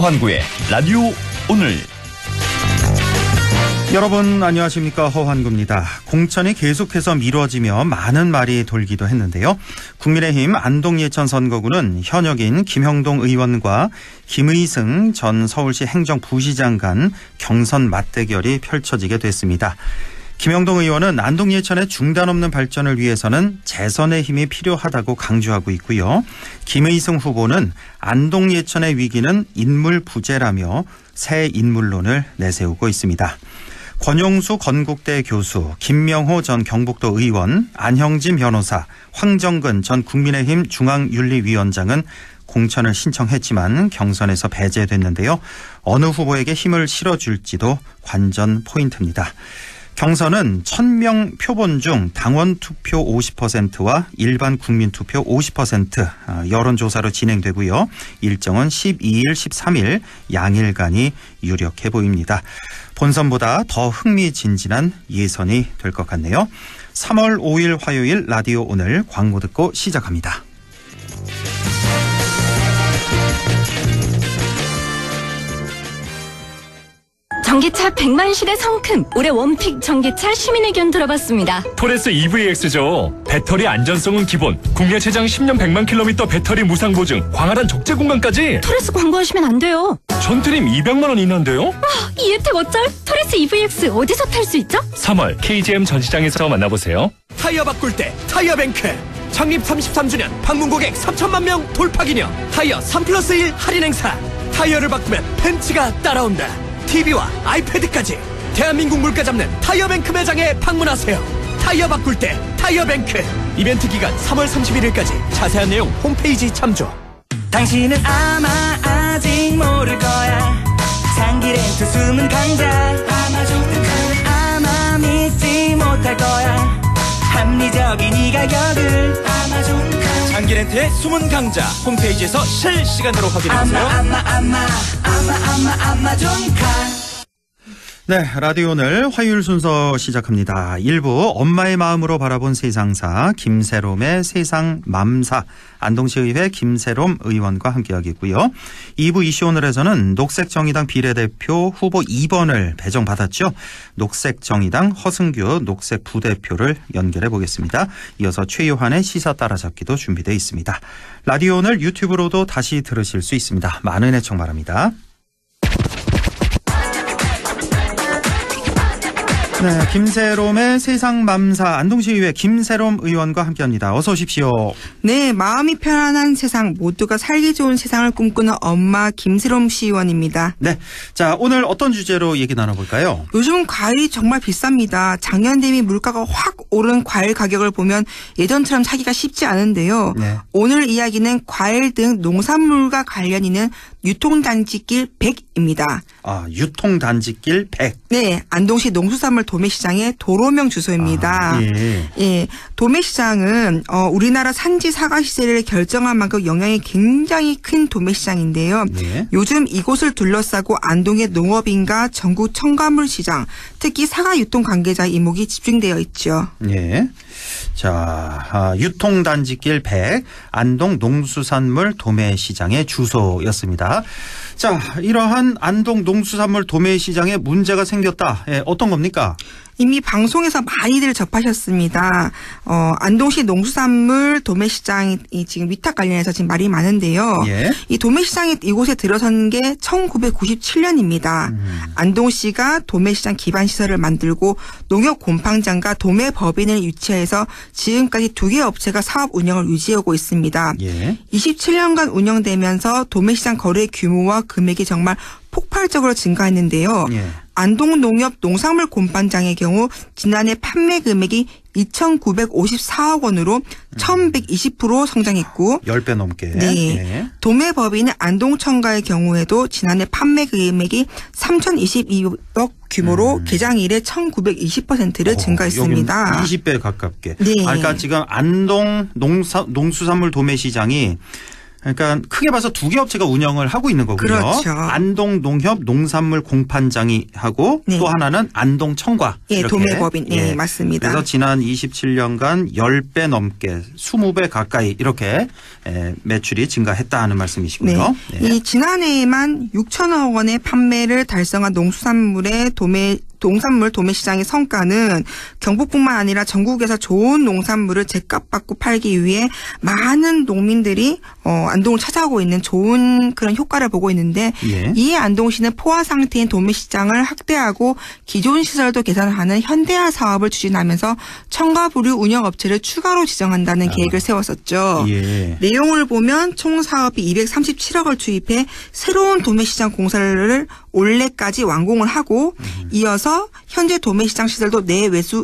허환구의 라디오 오늘. 여러분 안녕하십니까, 허환구입니다. 공천이 계속해서 미뤄지며 많은 말이 돌기도 했는데요. 국민의힘 안동 예천 선거구는 현역인 김형동 의원과 김의승 전 서울시 행정부시장 간 경선 맞대결이 펼쳐지게 됐습니다. 김형동 의원은 안동 예천의 중단 없는 발전을 위해서는 재선의 힘이 필요하다고 강조하고 있고요. 김의승 후보는 안동 예천의 위기는 인물 부재라며 새 인물론을 내세우고 있습니다. 권용수 건국대 교수, 김명호 전 경북도 의원, 안형진 변호사, 황정근 전 국민의힘 중앙윤리위원장은 공천을 신청했지만 경선에서 배제됐는데요. 어느 후보에게 힘을 실어줄지도 관전 포인트입니다. 경선은 1000명 표본 중 당원 투표 50%와 일반 국민 투표 50% 여론조사로 진행되고요. 일정은 12일, 13일 양일간이 유력해 보입니다. 본선보다 더 흥미진진한 예선이 될 것 같네요. 3월 5일 화요일 라디오 오늘 광고 듣고 시작합니다. 전기차 100만시대 성큼 올해 원픽 전기차 시민 의견 들어봤습니다. 토레스 EVX죠. 배터리 안전성은 기본, 국내 최장 10년 100만 킬로미터 배터리 무상 보증, 광활한 적재 공간까지. 토레스 광고하시면 안 돼요. 전트림 200만 원 이내인데요? 와, 이 혜택 어쩔? 토레스 EVX 어디서 탈 수 있죠? 3월 KGM 전시장에서 만나보세요. 타이어 바꿀 때 타이어뱅크 창립 33주년 방문 고객 3천만 명 돌파 기념 타이어 3+1 할인 행사. 타이어를 바꾸면 벤츠가 따라온다. TV와 아이패드까지 대한민국 물가 잡는 타이어뱅크 매장에 방문하세요. 타이어 바꿀 때 타이어뱅크. 이벤트 기간 3월 31일까지. 자세한 내용 홈페이지 참조. 당신은 아마 아직 모를 거야. 장기 렌트 숨은 강자 아마존카. 아마 믿지 못할 거야. 합리적인 이 가격을 아마존카. 장기 렌트의 숨은 강자 홈페이지에서 실시간으로 확인해보세요. 아마존카. 네, 라디오 오늘 화요일 순서 시작합니다. 1부 엄마의 마음으로 바라본 세상사 김새롬의 세상맘사 안동시의회 김새롬 의원과 함께하겠고요. 2부 이슈 오늘에서는 녹색정의당 비례대표 후보 2번을 배정받았죠. 녹색정의당 허승규 녹색 부대표를 연결해 보겠습니다. 이어서 최요한의 시사 따라잡기도 준비되어 있습니다. 라디오 오늘 유튜브로도 다시 들으실 수 있습니다. 많은 애청 바랍니다. 네, 김새롬의 세상맘사 안동시의회 김새롬 의원과 함께합니다. 어서 오십시오. 네, 마음이 편안한 세상, 모두가 살기 좋은 세상을 꿈꾸는 엄마 김새롬 시의원입니다. 네, 자 오늘 어떤 주제로 얘기 나눠볼까요? 요즘 과일이 정말 비쌉니다. 작년 대비 물가가 확 오른 과일 가격을 보면 예전처럼 사기가 쉽지 않은데요. 네. 오늘 이야기는 과일 등 농산물과 관련 있는 유통단지길 100입니다. 아, 유통단지길 100. 네, 안동시 농수산물 도매시장의 도로명 주소입니다. 예, 도매시장은 우리나라 산지 사과 시세를 결정한 만큼 영향이 굉장히 큰 도매시장인데요. 예. 요즘 이곳을 둘러싸고 안동의 농업인과 전국 첨가물 시장, 특히 사과 유통 관계자 이목이 집중되어 있죠. 예. 자, 유통단지길 100 안동 농수산물 도매시장의 주소였습니다. 자, 이러한 안동 농수산물 도매시장에 문제가 생겼다. 예, 어떤 겁니까? 이미 방송에서 많이들 접하셨습니다. 안동시 농수산물 도매시장이 지금 위탁 관련해서 지금 말이 많은데요. 예. 이 도매시장이 이곳에 들어선 게 1997년입니다. 안동시가 도매시장 기반 시설을 만들고 농협 곰팡장과 도매법인을 유치해서 지금까지 2개 업체가 사업 운영을 유지하고 있습니다. 예. 27년간 운영되면서 도매시장 거래 규모와 금액이 정말 폭발적으로 증가했는데요. 예. 안동농협 농산물 곰팡장의 경우 지난해 판매 금액이 2,954억 원으로 1,120% 성장했고 10배 넘게. 네. 예. 도매법인의 안동청가의 경우에도 지난해 판매 금액이 3,022억 규모로 개장 이래 1,920%를 증가했습니다. 20배 가깝게. 네. 그러니까 지금 안동 농수산물 도매시장이 그러니까 크게 봐서 두 개 업체가 운영을 하고 있는 거군요. 그렇죠. 안동농협 농산물 공판장이 하고 네. 또 하나는 안동청과. 예, 이렇게. 도매법인. 예, 예. 맞습니다. 그래서 지난 27년간 10배 넘게 20배 가까이 이렇게 매출이 증가했다는 말씀이시고요. 네. 네. 이 지난해에만 6천억 원의 판매를 달성한 농수산물의 농산물 도매시장의 성과는 경북뿐만 아니라 전국에서 좋은 농산물을 제값 받고 팔기 위해 많은 농민들이 안동을 찾아오고 있는 좋은 그런 효과를 보고 있는데 예. 이에 안동시는 포화 상태인 도매시장을 확대하고 기존 시설도 개선하는 현대화 사업을 추진하면서 첨가부류 운영업체를 추가로 지정한다는 계획을 세웠었죠. 예. 내용을 보면 총 사업비 237억을 투입해 새로운 도매시장 공사를 올해까지 완공을 하고 이어서 현재 도매시장 시설도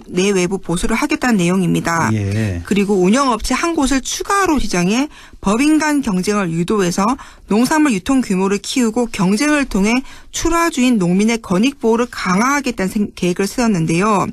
내외부 보수를 하겠다는 내용입니다. 예. 그리고 운영업체 한 곳을 추가로 지정해 법인 간 경쟁을 유도해서 농산물 유통 규모를 키우고 경쟁을 통해 출하주인 농민의 권익 보호를 강화하겠다는 계획을 세웠는데요.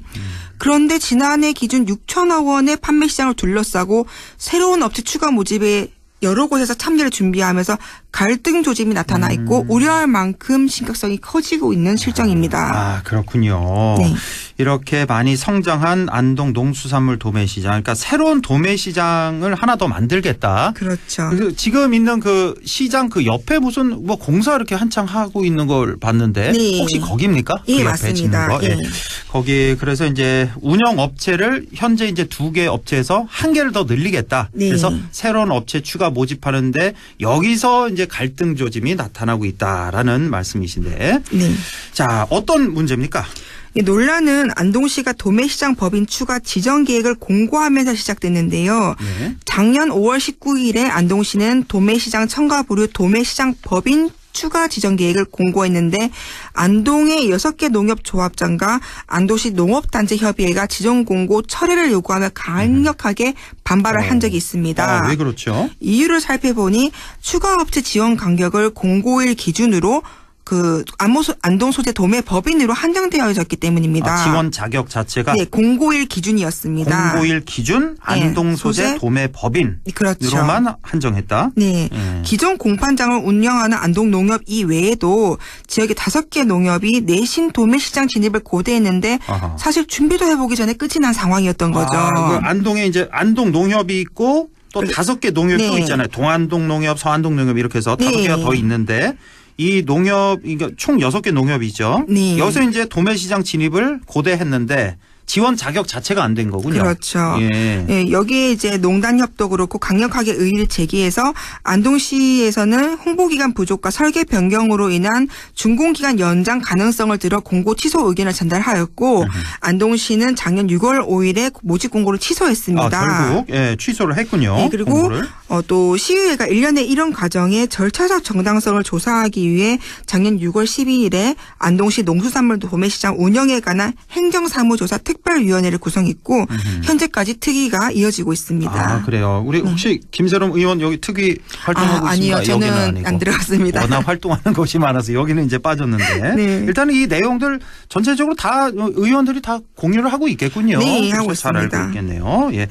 그런데 지난해 기준 6천억 원의 판매 시장을 둘러싸고 새로운 업체 추가 모집에 여러 곳에서 참여를 준비하면서 갈등 조짐이 나타나 있고 우려할 만큼 심각성이 커지고 있는 실정입니다. 아, 그렇군요. 네. 이렇게 많이 성장한 안동 농수산물 도매시장, 그러니까 새로운 도매시장을 하나 더 만들겠다. 그렇죠. 그래서 지금 있는 그 시장 그 옆에 무슨 뭐 공사 이렇게 한창 하고 있는 걸 봤는데 네. 혹시 거기입니까? 예, 그 옆에 맞습니다. 짓는 거. 예. 거기 그래서 이제 운영 업체를 현재 이제 2개 업체에서 1개를 더 늘리겠다. 네. 그래서 새로운 업체 추가 모집하는데 여기서 이제 갈등 조짐이 나타나고 있다라는 말씀이신데. 네. 자, 어떤 문제입니까? 이 논란은 안동시가 도매시장 법인 추가 지정 계획을 공고하면서 시작됐는데요. 네. 작년 5월 19일에 안동시는 도매시장 첨가부류 도매시장 법인 추가 지정 계획을 공고했는데 안동의 6개 농협조합장과 안동시 농업단체협의회가 지정 공고 철회를 요구하며 강력하게 반발을 한 적이 있습니다. 아, 왜 그렇죠? 이유를 살펴보니 추가업체 지원 간격을 공고일 기준으로 그 안동 소재 도매 법인으로 한정되어 있었기 때문입니다. 아, 지원 자격 자체가 네, 공고일 기준이었습니다. 공고일 기준 안동 소재 소재 도매 법인으로만 그렇죠. 한정했다. 네. 기존 공판장을 운영하는 안동 농협 이외에도 지역의 5개 농협이 내신 도매시장 진입을 고대했는데 아하. 사실 준비도 해보기 전에 끝이 난 상황이었던 거죠. 그 안동에 이제 안동 농협이 있고 또 5개 농협이 또 네. 있잖아요. 동안동 농협, 서안동 농협 이렇게 해서 5개가 네. 더 더 있는데 이 농협, 그러니까 총 6개 농협이죠. 네. 여기서 이제 도매시장 진입을 고대했는데 지원 자격 자체가 안 된 거군요. 그렇죠. 예. 예, 여기에 이제 농단협도 그렇고 강력하게 의의를 제기해서 안동시에서는 홍보기간 부족과 설계 변경으로 인한 준공기간 연장 가능성을 들어 공고 취소 의견을 전달하였고 안동시는 작년 6월 5일에 모집 공고를 취소했습니다. 결국 취소를 했군요. 네, 그리고 공고를. 또 시의회가 1년의 이런 과정에 절차적 정당성을 조사하기 위해 작년 6월 12일에 안동시 농수산물 도매시장 운영에 관한 행정사무조사 특별위원회를 구성했고 현재까지 특위가 이어지고 있습니다. 아, 그래요. 우리 혹시 김세롬 의원 여기 특위 활동하고 아니요, 있습니까? 여기는 저는 아니고. 안 들어갔습니다. 워낙 활동하는 곳이 많아서 여기는 이제 빠졌는데 네. 일단은 이 내용들 전체적으로 다 의원들이 다 공유를 하고 있겠군요. 네, 하고 그래서 잘 있습니다. 알고 있겠네요. 예.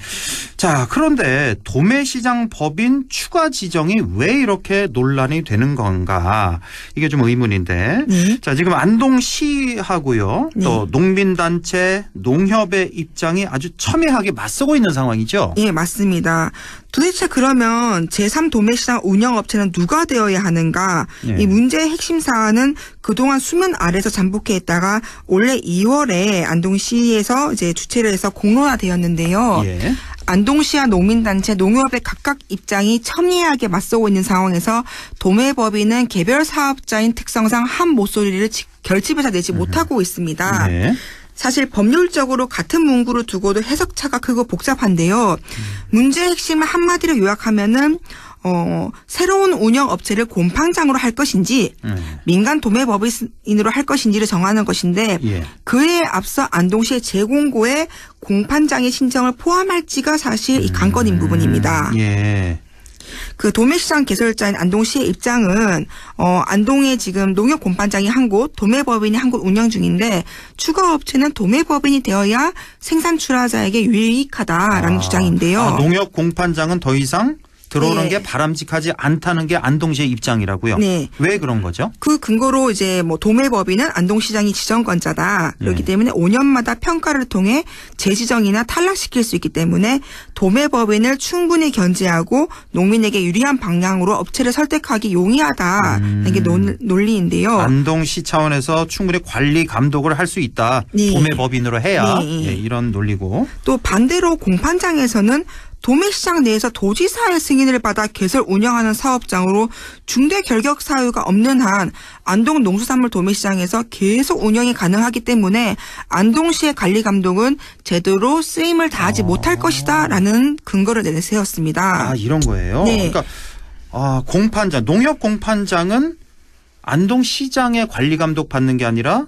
자, 그런데 도매시장 법인 추가 지정이 왜 이렇게 논란이 되는 건가? 이게 좀 의문인데. 네. 자, 지금 안동시하고요. 또 농민단체, 농협의 입장이 아주 첨예하게 맞서고 있는 상황이죠. 예, 맞습니다. 도대체 그러면 제3도매시장 운영업체는 누가 되어야 하는가? 예. 이 문제의 핵심 사안은 그동안 수면 아래에서 잠복해 있다가 올해 2월에 안동시에서 이제 주최를 해서 공론화되었는데요. 예. 안동시와 농민단체, 농협의 각각 입장이 첨예하게 맞서고 있는 상황에서 도매법인은 개별 사업자인 특성상 한 목소리를 결집해서 내지 못하고 있습니다. 네. 사실 법률적으로 같은 문구를 두고도 해석차가 크고 복잡한데요. 문제의 핵심을 한마디로 요약하면은 새로운 운영 업체를 곰팡장으로 할 것인지 민간 도매법인으로 할 것인지를 정하는 것인데 예. 그에 앞서 안동시의 재공고에 공판장의 신청을 포함할지가 사실 이 관건인 부분입니다. 예. 그 도매시장 개설자인 안동시의 입장은 안동에 지금 농협 공판장이 한 곳, 도매법인이 한 곳 운영 중인데 추가 업체는 도매법인이 되어야 생산 출하자에게 유익하다라는 주장인데요. 농협 공판장은 더 이상 들어오는 네. 게 바람직하지 않다는 게 안동시의 입장이라고요. 네. 왜 그런 거죠? 그 근거로 이제 뭐 도매법인은 안동시장이 지정권자다. 그렇기 네. 때문에 5년마다 평가를 통해 재지정이나 탈락시킬 수 있기 때문에 도매법인을 충분히 견제하고 농민에게 유리한 방향으로 업체를 설득하기 용이하다는 게 논리인데요. 안동시 차원에서 충분히 관리 감독을 할 수 있다. 네. 도매법인으로 해야 네. 예, 이런 논리고. 또 반대로 공판장에서는 도매시장 내에서 도지사의 승인을 받아 개설 운영하는 사업장으로 중대 결격 사유가 없는 한 안동 농수산물 도매시장에서 계속 운영이 가능하기 때문에 안동시의 관리 감독은 제대로 쓰임을 다하지 못할 것이다라는 근거를 내세웠습니다. 아, 이런 거예요. 네. 그러니까 공판장, 농협 공판장은 안동시장의 관리 감독 받는 게 아니라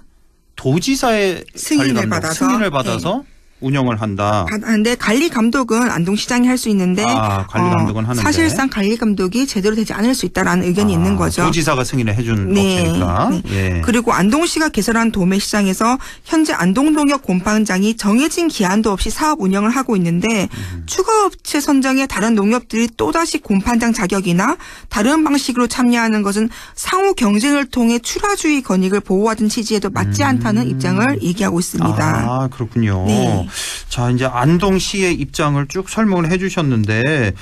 도지사의 승인을 관리 감독, 승인을 받아서 운영을 한다. 근데 관리 감독은 안동시장이 할 수 있는데 관리 감독은 하는데 사실상 관리 감독이 제대로 되지 않을 수 있다라는 의견이 있는 거죠. 도지사가 승인을 해준 네. 업체니까. 네. 예. 그리고 안동시가 개설한 도매시장에서 현재 안동농협 공판장이 정해진 기한도 없이 사업 운영을 하고 있는데 추가 업체 선정에 다른 농협들이 또다시 공판장 자격이나 다른 방식으로 참여하는 것은 상호 경쟁을 통해 출하주의 권익을 보호하는 취지에도 맞지 않다는 입장을 얘기하고 있습니다. 아, 그렇군요. 네. 자, 이제 안동시의 입장을 쭉 설명을 해 주셨는데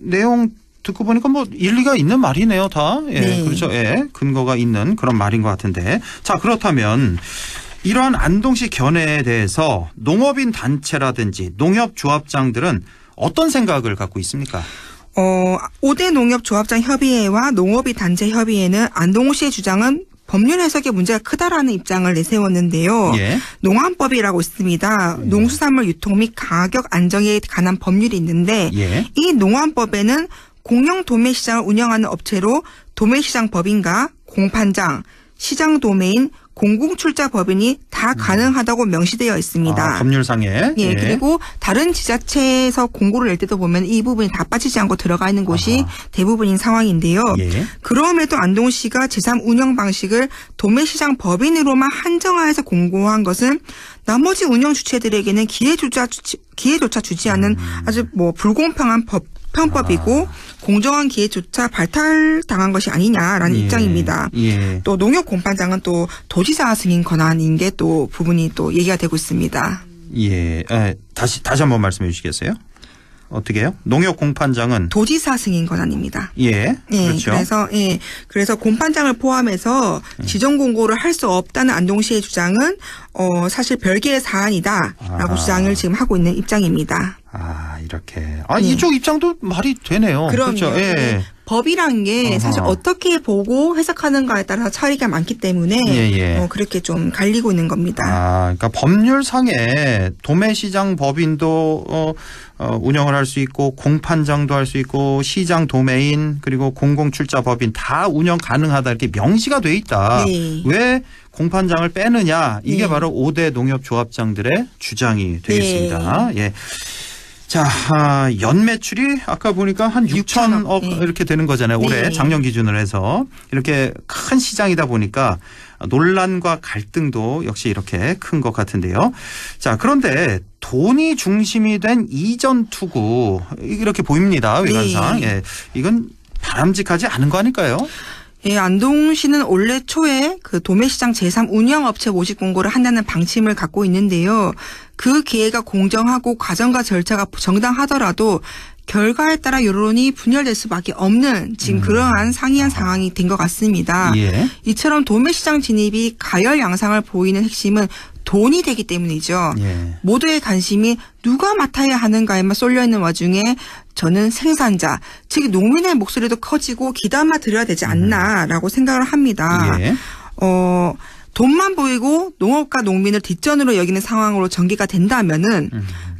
내용 듣고 보니까 뭐 일리가 있는 말이네요, 다. 예, 네. 그렇죠. 예, 근거가 있는 그런 말인 것 같은데. 자, 그렇다면 이러한 안동시 견해에 대해서 농업인 단체라든지 농협조합장들은 어떤 생각을 갖고 있습니까? 5대 농협조합장 협의회와 농업인 단체 협의회는 안동시의 주장은 법률 해석에 문제가 크다라는 입장을 내세웠는데요. 예. 농안법이라고 있습니다. 농수산물 유통 및 가격 안정에 관한 법률이 있는데 예. 이 농안법에는 공영 도매시장을 운영하는 업체로 도매시장 법인과 공판장, 시장 도매인, 공공출자 법인이 다 가능하다고 명시되어 있습니다. 법률상에. 예, 그리고 다른 지자체에서 공고를 낼 때도 보면 이 부분이 다 빠지지 않고 들어가 있는 곳이 대부분인 상황인데요. 예. 그럼에도 안동시가 제3 운영 방식을 도매시장 법인으로만 한정하여서 공고한 것은 나머지 운영 주체들에게는 기회조차 주지 않는 아주 불공평한 편법이고 공정한 기회조차 발탈당한 것이 아니냐라는 입장입니다. 예. 또 농협 공판장은 또 도지사 승인 권한인 게 또 부분이 또 얘기가 되고 있습니다. 예. 다시 한번 말씀해 주시겠어요? 어떻게 해요? 농협 공판장은 도지사 승인 권한입니다. 예. 그렇죠. 그래서 공판장을 포함해서 지정 공고를 할 수 없다는 안동시의 주장은 사실 별개의 사안이다라고 주장을 지금 하고 있는 입장입니다. 이렇게. 이쪽 입장도 말이 되네요. 그럼요. 그렇죠. 예. 법이란 게 사실 어떻게 보고 해석하는가에 따라서 차이가 많기 때문에 그렇게 좀 갈리고 있는 겁니다. 그러니까 법률상에 도매시장 법인도 운영을 할 수 있고 공판장도 할 수 있고 시장 도매인 그리고 공공출자 법인 다 운영 가능하다 이렇게 명시가 돼 있다. 네. 왜 공판장을 빼느냐 이게 바로 5대 농협조합장들의 주장이 되겠습니다. 예. 자, 연매출이 아까 보니까 한 6천억 이렇게 되는 거잖아요. 올해 작년 기준으로 해서. 이렇게 큰 시장이다 보니까 논란과 갈등도 역시 이렇게 큰 것 같은데요. 자, 그런데 돈이 중심이 된 이전 투구 이렇게 보입니다. 외관상. 예. 이건 바람직하지 않은 거 아닐까요? 예, 안동시는 올해 초에 그 도매시장 제3 운영업체 모집 공고를 한다는 방침을 갖고 있는데요. 그 기회가 공정하고 과정과 절차가 정당하더라도 결과에 따라 여론이 분열될 수밖에 없는 지금 그러한 상이한 상황이 된 것 같습니다. 예. 이처럼 도매시장 진입이 가열 양상을 보이는 핵심은 돈이 되기 때문이죠. 예. 모두의 관심이 누가 맡아야 하는가에만 쏠려 있는 와중에 저는 생산자, 즉 농민의 목소리도 커지고 귀담아 들어야 되지 않나라고 생각을 합니다. 예. 돈만 보이고 농업과 농민을 뒷전으로 여기는 상황으로 전개가 된다면은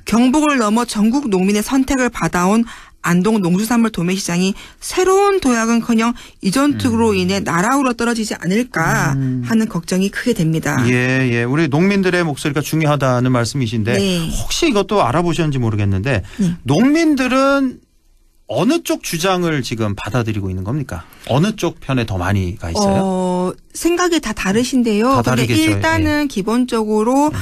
경북을 넘어 전국 농민의 선택을 받아온 안동 농수산물 도매시장이 새로운 도약은커녕 이전 투구로 인해 나락으로 떨어지지 않을까 하는 걱정이 크게 됩니다. 예. 우리 농민들의 목소리가 중요하다는 말씀이신데 혹시 이것도 알아보셨는지 모르겠는데 농민들은 어느 쪽 주장을 지금 받아들이고 있는 겁니까? 어느 쪽 편에 더 많이 가 있어요? 생각이 다 다르신데요. 다 다르겠죠. 일단은 기본적으로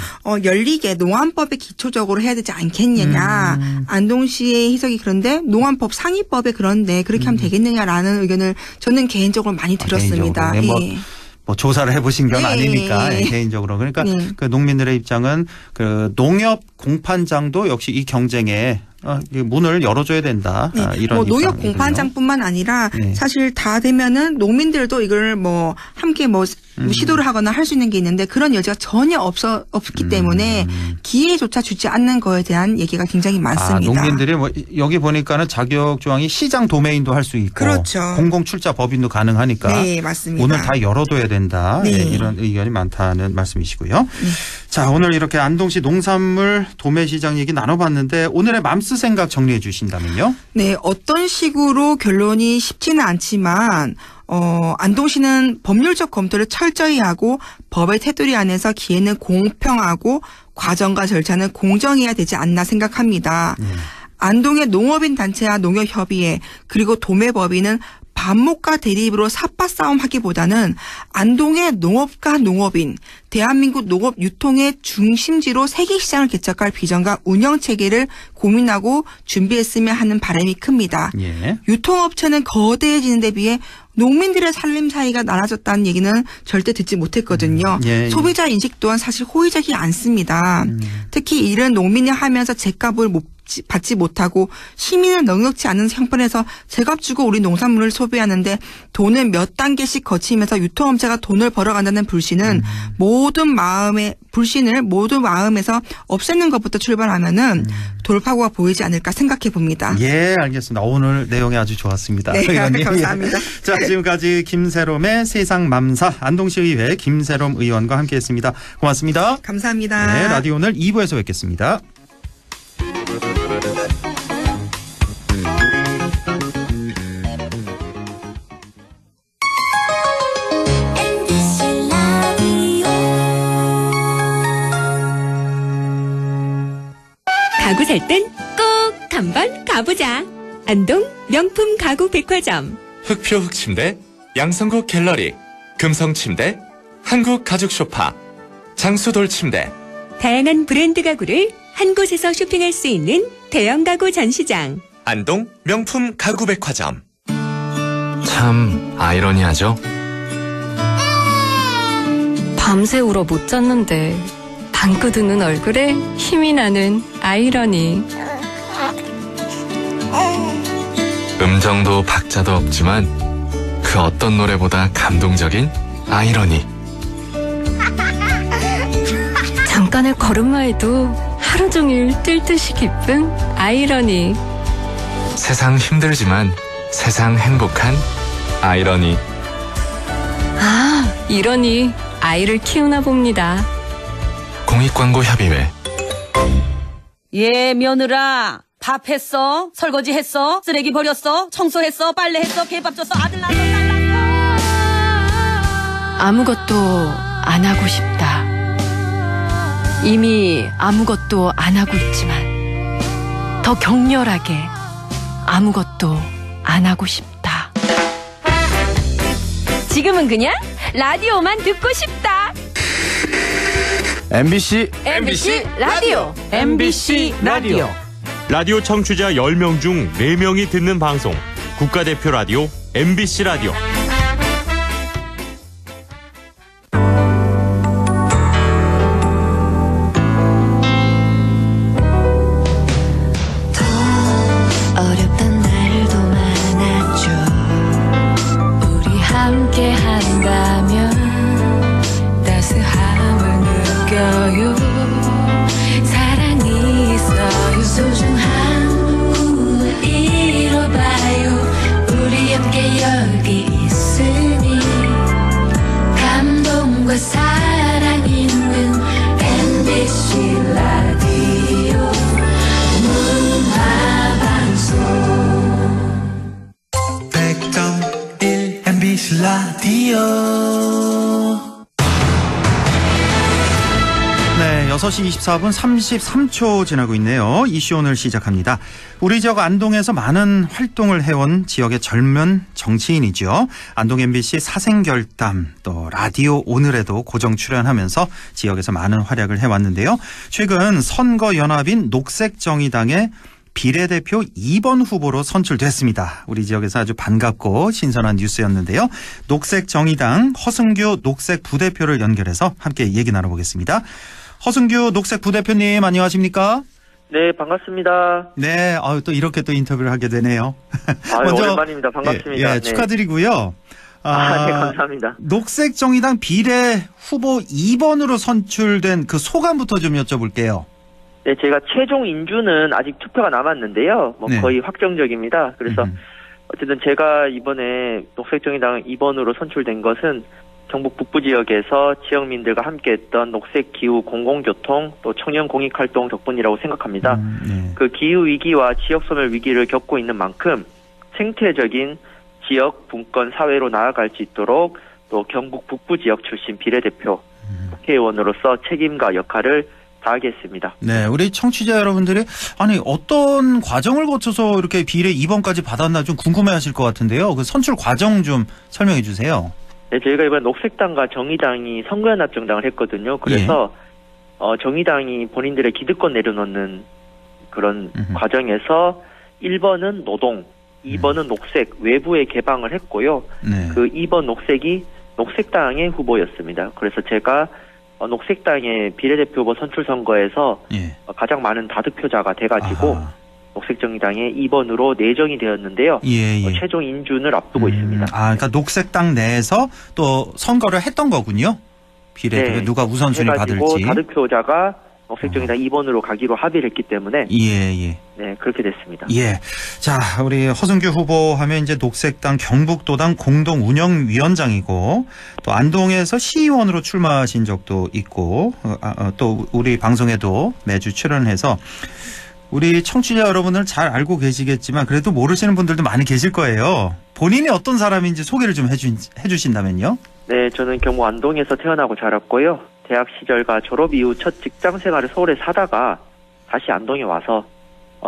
열리게 농안법에 기초적으로 해야 되지 않겠느냐. 안동 씨의 해석이 그런데 농안법 상위법에 그런데 그렇게 하면 되겠느냐라는 의견을 저는 개인적으로 많이 들었습니다. 개인적으로. 뭐 조사를 해보신 건 네. 아니니까 개인적으로 그러니까 그 농민들의 입장은 그 농협 공판장도 역시 이 경쟁에 문을 열어줘야 된다. 네. 이런 농협 입장이군요. 공판장뿐만 아니라 네. 사실 다 되면은 농민들도 이걸 함께 시도를 하거나 할 수 있는 게 있는데 그런 여지가 전혀 없기 때문에 기회조차 주지 않는 거에 대한 얘기가 굉장히 많습니다. 농민들이 여기 보니까는 자격 조항이 시장 도메인도 할 수 있고 그렇죠. 공공 출자 법인도 가능하니까 네, 맞습니다. 문을 다 열어둬야 된다. 네. 이런 의견이 많다는 말씀이시고요. 네. 자, 오늘 이렇게 안동시 농산물 도매시장 얘기 나눠봤는데 오늘의 맘스 생각 정리해 주신다면요? 네, 어떤 식으로 결론이 쉽지는 않지만 안동시는 법률적 검토를 철저히 하고 법의 테두리 안에서 기회는 공평하고 과정과 절차는 공정해야 되지 않나 생각합니다. 안동의 농업인 단체와 농협협의회 그리고 도매법인은 반목과 대립으로 삿바싸움 하기보다는 안동의 농업과 농업인, 대한민국 농업 유통의 중심지로 세계시장을 개척할 비전과 운영체계를 고민하고 준비했으면 하는 바람이 큽니다. 예. 유통업체는 거대해지는 데 비해 농민들의 살림 사이가 나눠졌다는 얘기는 절대 듣지 못했거든요. 예. 소비자 인식 또한 사실 호의적이 않습니다. 특히 이런 농민이 하면서 제값을 받지 못하고 시민은 넉넉지 않은 형편에서 제값 주고 우리 농산물을 소비하는데 돈을 몇 단계씩 거치면서 유통업체가 돈을 벌어간다는 불신은 모든 마음에서 없애는 것부터 출발하면은 돌파구가 보이지 않을까 생각해 봅니다. 예, 알겠습니다. 오늘 내용이 아주 좋았습니다. 네, 의원님. 감사합니다. 자, 지금까지 김새롬의 세상맘사 안동시의회 김새롬 의원과 함께했습니다. 고맙습니다. 감사합니다. 네, 라디오 오늘 2부에서 뵙겠습니다. 가구 살 땐 꼭 한번 가보자. 안동 명품 가구 백화점. 흑표 흑침대, 양성국 갤러리, 금성침대, 한국 가죽 소파, 장수돌 침대. 다양한 브랜드 가구를 한 곳에서 쇼핑할 수 있는 대형 가구 전시장. 안동 명품 가구 백화점. 참 아이러니하죠. 밤새 울어 못 잤는데 방긋드는 얼굴에 힘이 나는 아이러니. 음정도 박자도 없지만 그 어떤 노래보다 감동적인 아이러니. 잠깐의 걸음마에도 하루 종일 뛸 듯이 기쁜 아이러니. 세상 힘들지만 세상 행복한 아이러니. 아, 이러니 아이를 키우나 봅니다. 공익광고협의회. 예, 며느라. 밥 했어? 설거지 했어? 쓰레기 버렸어? 청소했어? 빨래했어? 개밥 줬어? 아들 낳았어? 딸 낳았어? 아무것도 안 하고 싶다. 이미 아무것도 안 하고 있지만 더 격렬하게 아무것도 안 하고 싶다. 지금은 그냥 라디오만 듣고 싶다. MBC 라디오. MBC 라디오. 라디오 청취자 10명 중 4명이 듣는 방송. 국가대표 라디오 MBC 라디오. 어렵던 날도 많았죠. 우리 함께 한다면 따스함을 느껴요. 사랑이 있어요. 소중한 꿈을 이뤄봐요. 우리 함께 여기 있으니 감동과 사랑 있는 MBC 라디오 문화방송 100.1 MBC 라디오 네, 6시 24분 33초 지나고 있네요. 이슈 오늘 시작합니다. 우리 지역 안동에서 많은 활동을 해온 지역의 젊은 정치인이죠. 안동 MBC 사생결담 또 라디오 오늘에도 고정 출연하면서 지역에서 많은 활약을 해왔는데요. 최근 선거연합인 녹색정의당의 비례대표 2번 후보로 선출됐습니다. 우리 지역에서 아주 반갑고 신선한 뉴스였는데요. 녹색정의당 허승규 녹색 부대표를 연결해서 함께 얘기 나눠보겠습니다. 허승규 녹색 부대표님 안녕하십니까? 네, 반갑습니다. 네, 또 이렇게 또 인터뷰를 하게 되네요. 먼저 오랜만입니다. 반갑습니다. 네, 축하드리고요. 네, 감사합니다. 녹색정의당 비례 후보 2번으로 선출된 그 소감부터 좀 여쭤볼게요. 네, 제가 최종 인주는 아직 투표가 남았는데요. 네. 거의 확정적입니다. 그래서 어쨌든 제가 이번에 녹색정의당 2번으로 선출된 것은 경북 북부 지역에서 지역민들과 함께했던 녹색 기후 공공교통 또 청년 공익활동 덕분이라고 생각합니다. 네. 그 기후 위기와 지역 소멸 위기를 겪고 있는 만큼 생태적인 지역 분권 사회로 나아갈 수 있도록 또 경북 북부 지역 출신 비례대표 국회의원으로서 책임과 역할을 다하겠습니다. 네, 우리 청취자 여러분들이 아니 어떤 과정을 거쳐서 이렇게 비례 2번까지 받았나 좀 궁금해하실 것 같은데요. 그 선출 과정 좀 설명해 주세요. 네, 저희가 이번 녹색당과 정의당이 선거연합 정당을 했거든요. 그래서 정의당이 본인들의 기득권 내려놓는 그런 과정에서 1번은 노동, 2번은 녹색 외부에 개방을 했고요. 네. 그 2번 녹색이 녹색당의 후보였습니다. 그래서 제가 녹색당의 비례대표 후보 선출 선거에서 가장 많은 다득표자가 돼가지고 녹색정의당의 2번으로 내정이 되었는데요. 최종 인준을 앞두고 있습니다. 그러니까 녹색당 내에서 또 선거를 했던 거군요. 비례대표 누가 우선순위 받을지. 다득표자가 녹색정의당 2번으로 가기로 합의를 했기 때문에 네, 그렇게 됐습니다. 자, 우리 허승규 후보 하면 이제 녹색당 경북도당 공동운영위원장이고 또 안동에서 시의원으로 출마하신 적도 있고 또 우리 방송에도 매주 출연해서 우리 청취자 여러분을 잘 알고 계시겠지만 그래도 모르시는 분들도 많이 계실 거예요. 본인이 어떤 사람인지 소개를 좀 해주신다면요. 네, 저는 경북 안동에서 태어나고 자랐고요. 대학 시절과 졸업 이후 첫 직장 생활을 서울에 사다가 다시 안동에 와서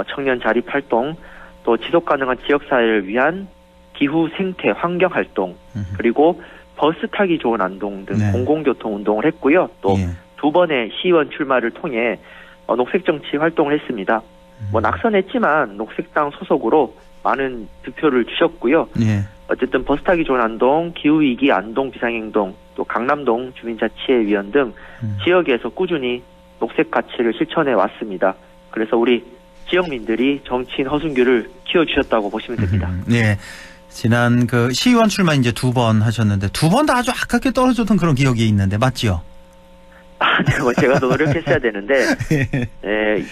청년 자립 활동, 또 지속 가능한 지역 사회를 위한 기후 생태 환경 활동, 그리고 버스 타기 좋은 안동 등 공공교통 운동을 했고요. 또 두 번의 시의원 출마를 통해 녹색 정치 활동을 했습니다. 낙선했지만 녹색당 소속으로 많은 득표를 주셨고요. 어쨌든 버스 타기 좋은 안동, 기후위기 안동 비상행동, 또 강남동 주민자치회위원 등 지역에서 꾸준히 녹색 가치를 실천해 왔습니다. 그래서 우리 지역민들이 정치인 허승규를 키워주셨다고 보시면 됩니다. 네. 지난 그 시의원 출마 이제 2번 하셨는데 2번 다 아주 아깝게 떨어졌던 그런 기억이 있는데 맞죠? 네, 제가 더 노력했어야 되는데,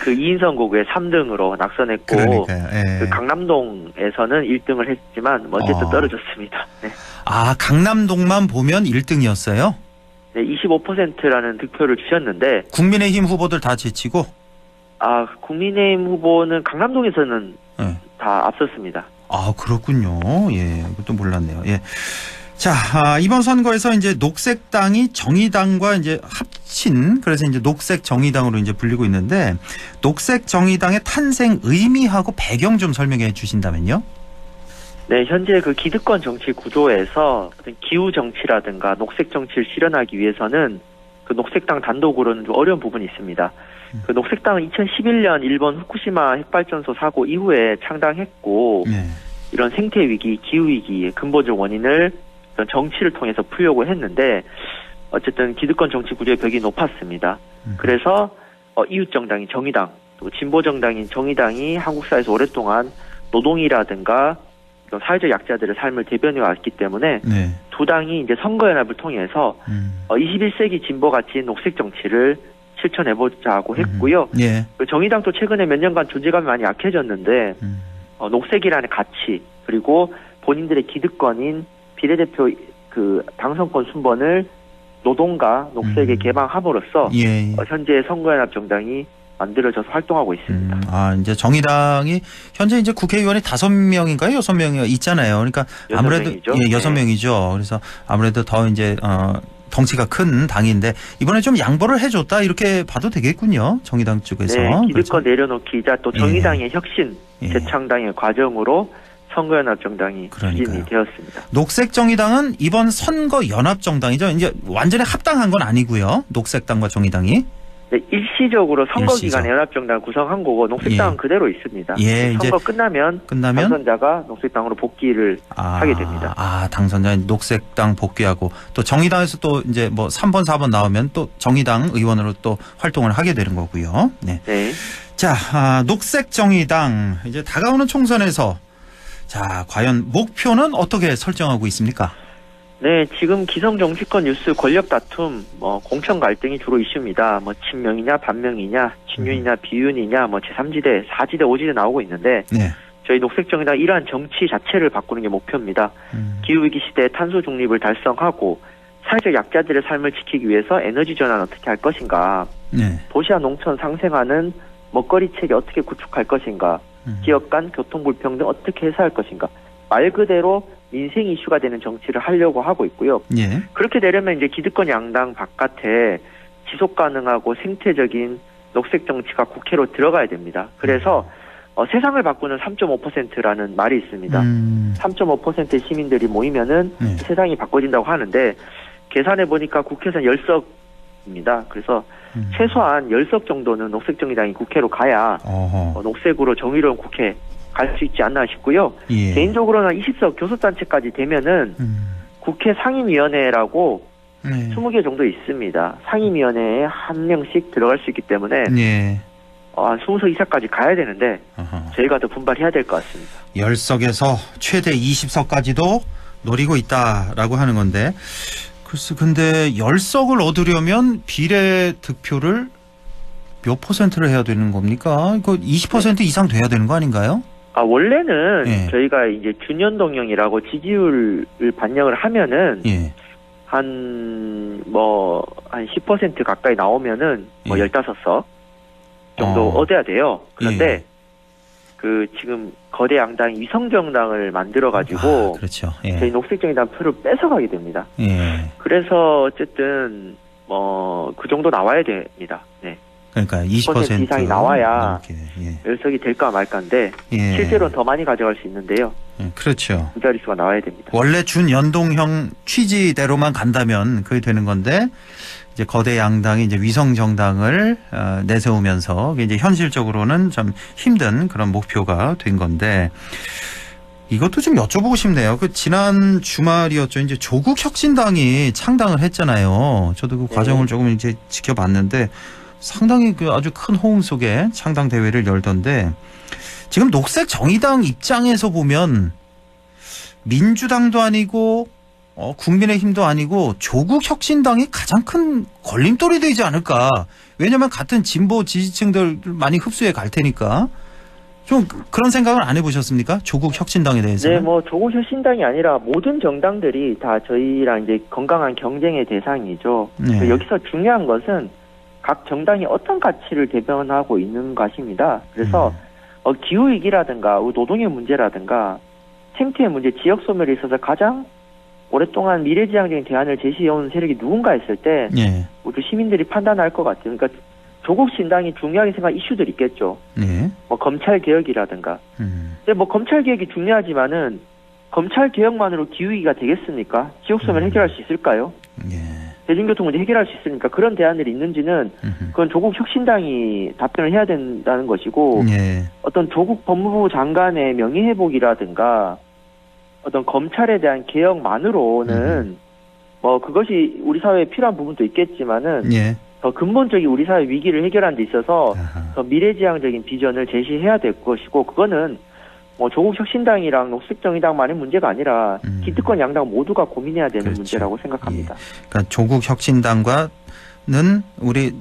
그 2인 선거구에 3등으로 낙선했고, 그 강남동에서는 1등을 했지만, 어쨌든 떨어졌습니다. 네. 강남동만 보면 1등이었어요? 네, 25%라는 득표를 주셨는데, 국민의힘 후보들 다 제치고? 국민의힘 후보는 강남동에서는 다 앞섰습니다. 그렇군요. 그것도 몰랐네요. 자, 이번 선거에서 이제 녹색당이 정의당과 이제 합친, 그래서 이제 녹색 정의당으로 이제 불리고 있는데, 녹색 정의당의 탄생 의미하고 배경 좀 설명해 주신다면요? 네, 현재 그 기득권 정치 구조에서 기후 정치라든가 녹색 정치를 실현하기 위해서는 그 녹색당 단독으로는 좀 어려운 부분이 있습니다. 그 녹색당은 2011년 일본 후쿠시마 핵발전소 사고 이후에 창당했고, 이런 생태 위기, 기후 위기의 근본적 원인을 정치를 통해서 풀려고 했는데 어쨌든 기득권 정치 구조의 벽이 높았습니다. 그래서 이웃정당인 정의당, 또 진보정당인 정의당이 한국 사회에서 오랫동안 노동이라든가 사회적 약자들의 삶을 대변해 왔기 때문에 두 당이 이제 선거연합을 통해서 21세기 진보 가치인 녹색 정치를 실천해보자고 했고요. 그 정의당도 최근에 몇 년간 존재감이 많이 약해졌는데 녹색이라는 가치 그리고 본인들의 기득권인 비례대표 그 당선권 순번을 노동과 녹색에 개방함으로써 현재 선거연합 정당이 만들어져서 활동하고 있습니다. 이제 정의당이 현재 이제 국회의원이 5명인가요? 6명이 있잖아요. 그러니까 아무래도 6명이죠. 6명이죠. 그래서 아무래도 더 이제 덩치가 큰 당인데 이번에 좀 양보를 해줬다 이렇게 봐도 되겠군요. 정의당 쪽에서. 네, 기득권 그렇죠? 내려놓기이자 또 정의당의 혁신, 재창당의 과정으로 선거연합정당이 추진이 되었습니다. 녹색정의당은 이번 선거연합정당이죠. 이제 완전히 합당한 건 아니고요. 녹색당과 정의당이. 네, 일시적으로 선거 기간에 연합정당 구성한 거고 녹색당은 그대로 있습니다. 선거 끝나면 당선자가 녹색당으로 복귀를 하게 됩니다. 당선자 녹색당 복귀하고 또 정의당에서 또 이제 뭐 3번, 4번 나오면 또 정의당 의원으로 또 활동을 하게 되는 거고요. 네. 자, 녹색정의당 이제 다가오는 총선에서 자, 과연 목표는 어떻게 설정하고 있습니까? 네, 지금 기성 정치권 뉴스 권력 다툼, 공천 갈등이 주로 이슈입니다. 친명이냐, 반명이냐, 친윤이냐, 비윤이냐, 제3지대, 4지대, 5지대 나오고 있는데, 저희 녹색정의당 이러한 정치 자체를 바꾸는 게 목표입니다. 기후위기 시대에 탄소 중립을 달성하고, 사회적 약자들의 삶을 지키기 위해서 에너지 전환 어떻게 할 것인가, 도시와 농촌 상생하는 먹거리 체계 어떻게 구축할 것인가, 지역 간 교통 불평등 어떻게 해소할 것인가, 말 그대로 민생 이슈가 되는 정치를 하려고 하고 있고요. 그렇게 되려면 이제 기득권 양당 바깥에 지속 가능하고 생태적인 녹색 정치가 국회로 들어가야 됩니다. 그래서 세상을 바꾸는 3.5%라는 말이 있습니다. 3.5%의 시민들이 모이면은 세상이 바꿔진다고 하는데 계산해 보니까 국회에서는 10석입니다. 그래서 최소한 10석 정도는 녹색정의당이 국회로 가야 녹색으로 정의로운 국회 갈 수 있지 않나 싶고요. 개인적으로는 20석 교섭단체까지 되면은 국회 상임위원회라고 20개 정도 있습니다. 상임위원회에 한 명씩 들어갈 수 있기 때문에 한 20석 이상까지 가야 되는데 저희가 더 분발해야 될 것 같습니다. 10석에서 최대 20석까지도 노리고 있다라고 하는 건데 글쎄 근데 10석을 얻으려면 비례 득표를 몇 퍼센트를 해야 되는 겁니까? 이거 20% 이상 돼야 되는 거 아닌가요? 원래는 저희가 이제 준연동형이라고 지지율을 반영을 하면은 한 10% 가까이 나오면은 15석 정도 얻어야 돼요. 그런데 지금 거대 양당이 위성정당을 만들어 가지고 그렇죠. 저희 녹색정의당 표를 뺏어가게 됩니다. 그래서 어쨌든 그 정도 나와야 됩니다. 그러니까 20% 이상이 나와야 10석이 될까 말까인데 실제로는 더 많이 가져갈 수 있는데요. 그렇죠. 두 자릿수가 나와야 됩니다. 원래 준연동형 취지대로만 간다면 그게 되는 건데 이제 거대 양당이 이제 위성 정당을 내세우면서 이제 현실적으로는 좀 힘든 그런 목표가 된 건데 이것도 좀 여쭤보고 싶네요. 지난 주말이었죠. 이제 조국혁신당이 창당을 했잖아요. 저도 그 과정을 조금 이제 지켜봤는데 상당히 아주 큰 호응 속에 창당 대회를 열던데 지금 녹색 정의당 입장에서 보면 민주당도 아니고 국민의힘도 아니고 조국혁신당이 가장 큰 걸림돌이 되지 않을까. 왜냐하면 같은 진보 지지층들 많이 흡수해 갈 테니까. 좀 그런 생각은 안 해보셨습니까? 조국혁신당에 대해서는? 네, 조국혁신당이 아니라 모든 정당들이 다 저희랑 이제 건강한 경쟁의 대상이죠. 여기서 중요한 것은 각 정당이 어떤 가치를 대변하고 있는 것입니다. 그래서 기후위기라든가 노동의 문제라든가 생태의 문제, 지역 소멸에 있어서 가장 오랫동안 미래지향적인 대안을 제시해온 세력이 누군가 했을 때 우리 시민들이 판단할 것 같아요. 그러니까 조국 신당이 중요하게 생각한 이슈들이 있겠죠. 검찰 개혁이라든가. 근데 검찰 개혁이 중요하지만은 검찰 개혁만으로 기후위기가 되겠습니까? 지역 소멸 해결할 수 있을까요? 대중교통 문제 해결할 수 있으니까 그런 대안들이 있는지는 그건 조국 혁신당이 답변을 해야 된다는 것이고 어떤 조국 법무부 장관의 명예회복이라든가 어떤 검찰에 대한 개혁만으로는 그것이 우리 사회에 필요한 부분도 있겠지만은 더 근본적인 우리 사회 위기를 해결하는 데 있어서 더 미래지향적인 비전을 제시해야 될 것이고 그거는 조국 혁신당이랑 녹색정의당만의 문제가 아니라 기득권 양당 모두가 고민해야 되는 문제라고 생각합니다. 그러니까 조국 혁신당과는 우리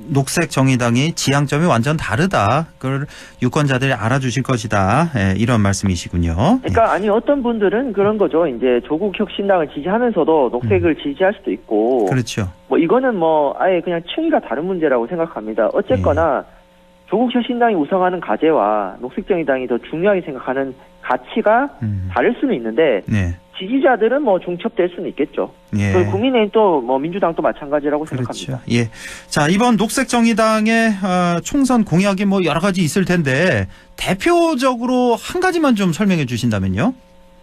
녹색 정의당이 지향점이 완전 다르다. 그걸 유권자들이 알아주실 것이다. 이런 말씀이시군요. 그러니까 어떤 분들은 그런 거죠. 이제 조국 혁신당을 지지하면서도 녹색을 지지할 수도 있고. 그렇죠. 이거는 아예 그냥 층위가 다른 문제라고 생각합니다. 어쨌거나. 조국 혁신당이 우상하는 가제와 녹색정의당이 더 중요하게 생각하는 가치가 다를 수는 있는데 지지자들은 뭐 중첩될 수는 있겠죠. 예. 국민의힘 또 뭐 민주당도 마찬가지라고 생각합니다. 그렇죠. 예. 자, 이번 녹색정의당의 총선 공약이 뭐 여러 가지 있을 텐데 대표적으로 한 가지만 좀 설명해 주신다면요.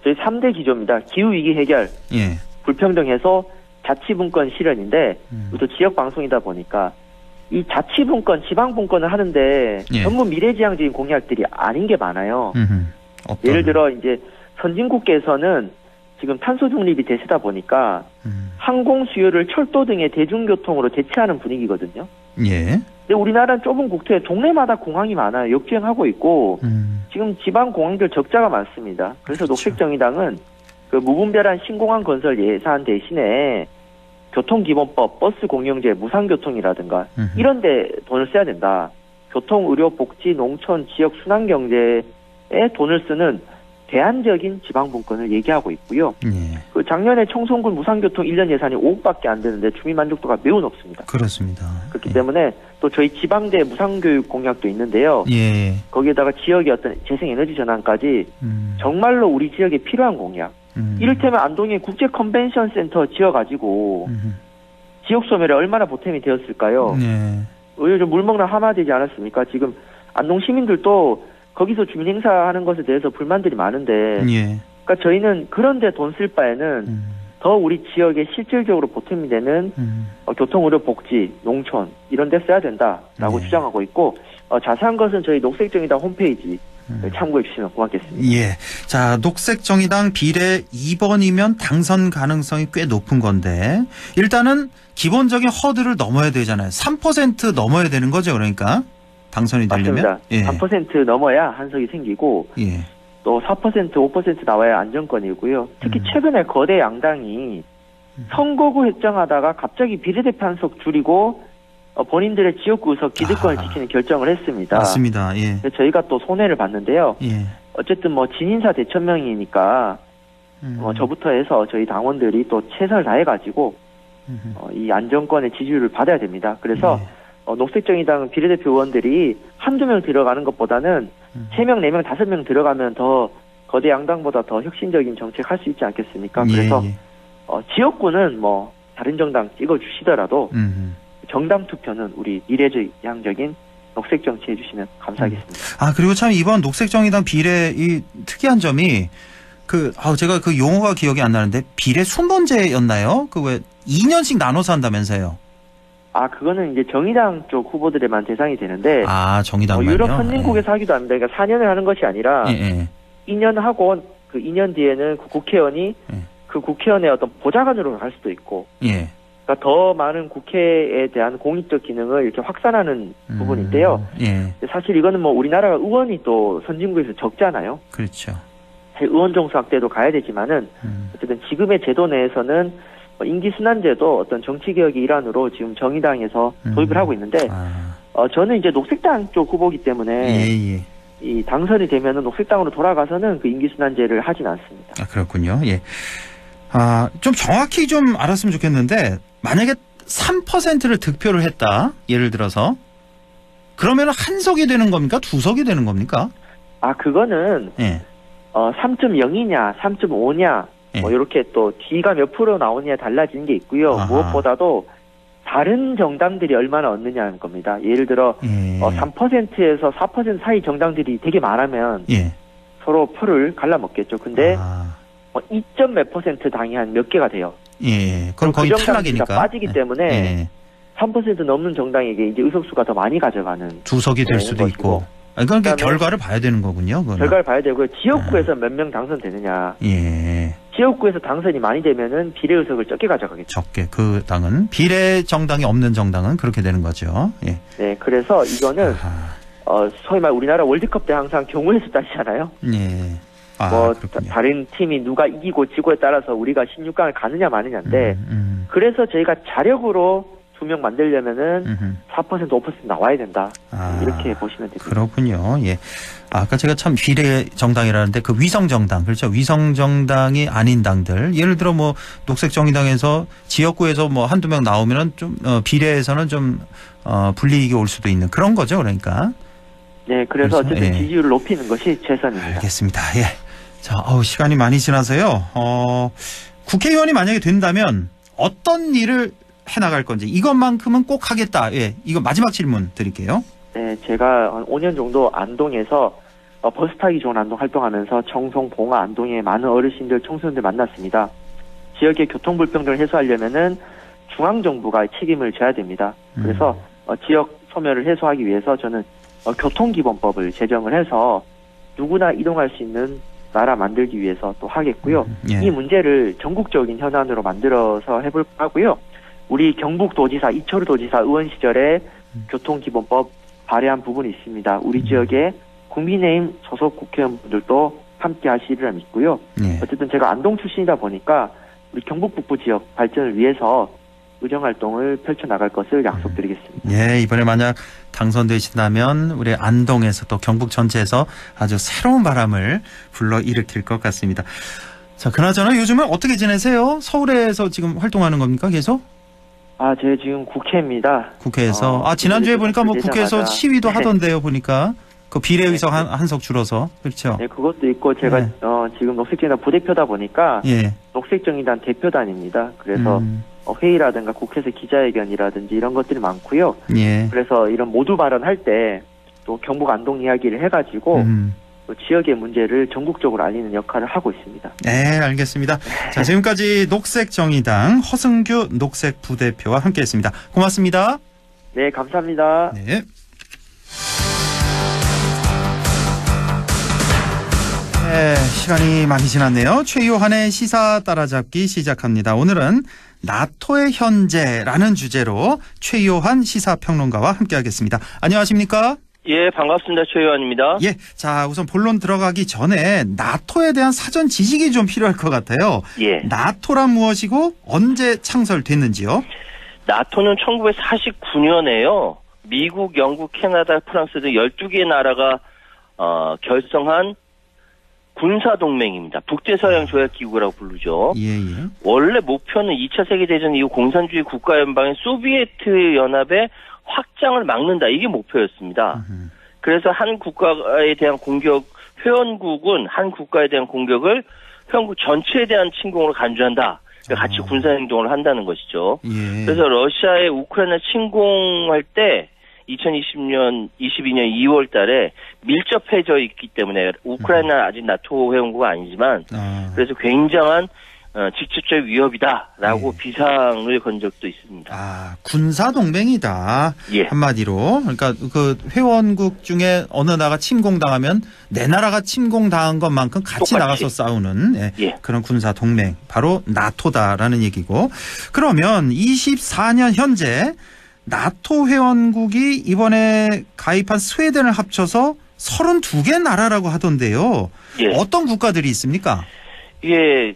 저희 3대 기조입니다. 기후위기 해결, 예. 불평등 해소, 자치분권 실현인데 또 지역 방송이다 보니까 이 자치분권, 지방분권을 하는데 예. 전부 미래지향적인 공약들이 아닌 게 많아요. 예를 들어 이제 선진국계에서는 지금 탄소 중립이 대세다 보니까 항공 수요를 철도 등의 대중교통으로 대체하는 분위기거든요. 예. 근데 우리나라는 좁은 국토에 동네마다 공항이 많아요. 역주행하고 있고 지금 지방 공항들 적자가 많습니다. 그래서 녹색정의당은 그 무분별한 신공항 건설 예산 대신에 교통기본법, 버스 공영제, 무상교통이라든가 이런 데 돈을 써야 된다. 교통, 의료, 복지, 농촌, 지역 순환경제에 돈을 쓰는 대안적인 지방분권을 얘기하고 있고요. 예. 그 작년에 청송군 무상교통 1년 예산이 5억밖에 안 되는데 주민 만족도가 매우 높습니다. 그렇습니다. 그렇기 때문에 또 저희 지방대 무상교육 공약도 있는데요. 예. 거기에다가 지역의 어떤 재생에너지 전환까지 정말로 우리 지역에 필요한 공약. 이를테면 안동에 국제 컨벤션 센터 지어가지고 지역 소멸에 얼마나 보탬이 되었을까요? 예. 요즘 물먹는 하마 되지 않았습니까? 지금 안동 시민들도 거기서 주민 행사하는 것에 대해서 불만들이 많은데, 예. 그러니까 저희는 그런데 돈 쓸 바에는 더 우리 지역에 실질적으로 보탬이 되는 교통, 의료, 복지, 농촌 이런 데 써야 된다라고 주장하고 있고 자세한 것은 저희 녹색정의당 홈페이지 참고해 주시면 고맙겠습니다. 예. 자, 녹색정의당 비례 2번이면 당선 가능성이 꽤 높은 건데 일단은 기본적인 허들을 넘어야 되잖아요. 3% 넘어야 되는 거죠, 그러니까 당선이 되려면. 맞습니다. 예. 3% 넘어야 한석이 생기고 예. 또 4%, 5% 나와야 안정권이고요. 특히 최근에 거대 양당이 선거구 획정하다가 갑자기 비례대표 한석 줄이고 본인들의 지역구 의석 기득권을 지키는 결정을 했습니다. 맞습니다. 예. 저희가 또 손해를 봤는데요. 예. 어쨌든 뭐 진인사 대천명이니까 저부터 해서 저희 당원들이 또 최선을 다해가지고 이 안정권의 지지율을 받아야 됩니다. 그래서 녹색정의당 비례대표 의원들이 한두 명 들어가는 것보다는 3명, 4명, 5명 들어가면 더 거대 양당보다 더 혁신적인 정책 할 수 있지 않겠습니까? 그래서 지역구는 뭐 다른 정당 찍어주시더라도 정당 투표는 우리 미래지향적인 녹색 정치 해주시면 감사하겠습니다. 아, 그리고 참 이번 녹색정의당 비례 이 특이한 점이 제가 그 용어가 기억이 안 나는데 비례 순번제였나요? 그 왜 2년씩 나눠서 한다면서요? 아, 그거는 이제 정의당 쪽 후보들에만 대상이 되는데. 아, 정의당만요? 유럽 선진국에서 하기도 합니다. 그러니까 4년을 하는 것이 아니라 2년 하고 그 2년 뒤에는 그 국회의원이 그 국회의원의 어떤 보좌관으로 갈 수도 있고. 예. 그러니까 더 많은 국회에 대한 공익적 기능을 이렇게 확산하는 부분인데요. 예. 사실 이거는 뭐 우리나라가 의원이 또 선진국에서 적잖아요. 그렇죠. 의원 정수 확대도 가야 되지만은 어쨌든 지금의 제도 내에서는 임기 순환제도 어떤 정치 개혁의 일환으로 지금 정의당에서 도입을 하고 있는데 저는 이제 녹색당 쪽 후보기 때문에 이 당선이 되면은 녹색당으로 돌아가서는 그 임기 순환제를 하진 않습니다. 아, 그렇군요. 예. 아, 좀 정확히 좀 알았으면 좋겠는데 만약에 3%를 득표를 했다. 예를 들어서 그러면 한 석이 되는 겁니까? 두 석이 되는 겁니까? 아, 그거는 3.0이냐 3.5냐 뭐 이렇게 또 뒤가 몇 프로 나오느냐에 달라지는 게 있고요. 무엇보다도 다른 정당들이 얼마나 얻느냐는 겁니다. 예를 들어 3%에서 4% 사이 정당들이 되게 많으면 서로 표를 갈라먹겠죠. 근데 2점 몇 % 당이 한 몇 개가 돼요. 예, 그럼 거의 탈락이니까 빠지기 때문에 3% 넘는 정당에게 이제 의석수가 더 많이 가져가는 두 석이 될 수도 있고. 그러니까 결과를 봐야 되는 거군요. 그거는. 결과를 봐야 되고요. 지역구에서 몇 명 당선되느냐. 예. 지역구에서 당선이 많이 되면은 비례 의석을 적게 가져가겠죠. 적게 그 당은 비례 정당이 없는 정당은 그렇게 되는 거죠. 예. 네, 그래서 이거는 소위 말 우리나라 월드컵 때 항상 경우의 수 따지잖아요. 예. 다른 팀이 누가 이기고 지고에 따라서 우리가 16강을 가느냐 마느냐인데 그래서 저희가 자력으로 2명 만들려면은 4% 5% 나와야 된다. 이렇게 보시면 됩니다. 그렇군요. 예. 아까 제가 참 비례 정당이라는데 그 위성 정당, 그렇죠. 위성 정당이 아닌 당들. 예를 들어 뭐 녹색 정의당에서 지역구에서 뭐 한두 명 나오면은 좀 비례에서는 좀 불이익이 올 수도 있는 그런 거죠. 그러니까. 네, 그래서 어쨌든 지지율을 높이는 것이 최선입니다. 알겠습니다. 예. 자, 시간이 많이 지나서요. 국회의원이 만약에 된다면 어떤 일을 해나갈 건지 이것만큼은 꼭 하겠다. 예, 이거 마지막 질문 드릴게요. 네, 제가 한 5년 정도 안동에서 버스 타기 좋은 안동 활동하면서 청송, 봉화, 안동의 많은 어르신들, 청소년들 만났습니다. 지역의 교통불평등을 해소하려면은 중앙정부가 책임을 져야 됩니다. 그래서 지역 소멸을 해소하기 위해서 저는 교통기본법을 제정을 해서 누구나 이동할 수 있는 나라 만들기 위해서 또 하겠고요. 예. 이 문제를 전국적인 현안으로 만들어서 해볼 하고요. 우리 경북도지사, 이철우 도지사 의원 시절에 교통기본법 발의한 부분이 있습니다. 우리 지역에 국민의힘 소속 국회의원분들도 함께 하시리라 믿고요. 예. 어쨌든 제가 안동 출신이다 보니까 우리 경북 북부 지역 발전을 위해서 의정활동을 펼쳐나갈 것을 약속드리겠습니다. 예, 이번에 만약 당선되신다면 우리 안동에서 또 경북 전체에서 아주 새로운 바람을 불러일으킬 것 같습니다. 자, 그나저나 요즘은 어떻게 지내세요? 서울에서 지금 활동하는 겁니까, 계속? 제가 지금 국회입니다. 국회에서. 지난주에 보니까 뭐 국회에서 시위도 하던데요, 보니까. 그 비례의석 한석 줄어서. 그렇죠? 네, 그것도 있고 제가 네. 지금 녹색정의당 부대표다 보니까 예. 녹색정의당 대표단입니다. 그래서 회의라든가 국회에서 기자회견이라든지 이런 것들이 많고요. 예. 그래서 이런 모두 발언할 때 또 경북 안동 이야기를 해가지고 또 지역의 문제를 전국적으로 알리는 역할을 하고 있습니다. 네, 알겠습니다. 자, 지금까지 녹색정의당 허승규 녹색 부대표와 함께했습니다. 고맙습니다. 네, 감사합니다. 네. 네, 시간이 많이 지났네요. 최요한의 시사 따라잡기 시작합니다. 오늘은 나토의 현재라는 주제로 최요한 시사평론가와 함께하겠습니다. 안녕하십니까? 예, 반갑습니다. 최요한입니다. 예, 자, 우선 본론 들어가기 전에 나토에 대한 사전 지식이 좀 필요할 것 같아요. 예. 나토란 무엇이고 언제 창설됐는지요? 나토는 1949년에요. 미국, 영국, 캐나다, 프랑스 등 12개의 나라가 결성한 군사동맹입니다. 북대서양조약기구라고 부르죠. 예. 원래 목표는 2차 세계대전 이후 공산주의 국가연방인 소비에트 연합의 확장을 막는다. 이게 목표였습니다. 그래서 한 국가에 대한 공격, 회원국은 한 국가에 대한 공격을 회원국 전체에 대한 침공으로 간주한다. 그러니까 같이 군사행동을 한다는 것이죠. 예. 그래서 러시아의 우크라이나 침공할 때 2022년 2월 달에 밀접해져 있기 때문에 우크라이나 아직 나토 회원국은 아니지만 그래서 굉장한 직접적 위협이다라고 비상을 건 적도 있습니다. 군사동맹이다. 예. 한마디로. 그러니까 그 회원국 중에 어느 나라가 침공당하면 내 나라가 침공당한 것만큼 같이 나가서 싸우는 그런 군사동맹. 바로 나토다라는 얘기고. 그러면 24년 현재 나토 회원국이 이번에 가입한 스웨덴을 합쳐서 32개 나라라고 하던데요. 예. 어떤 국가들이 있습니까? 예,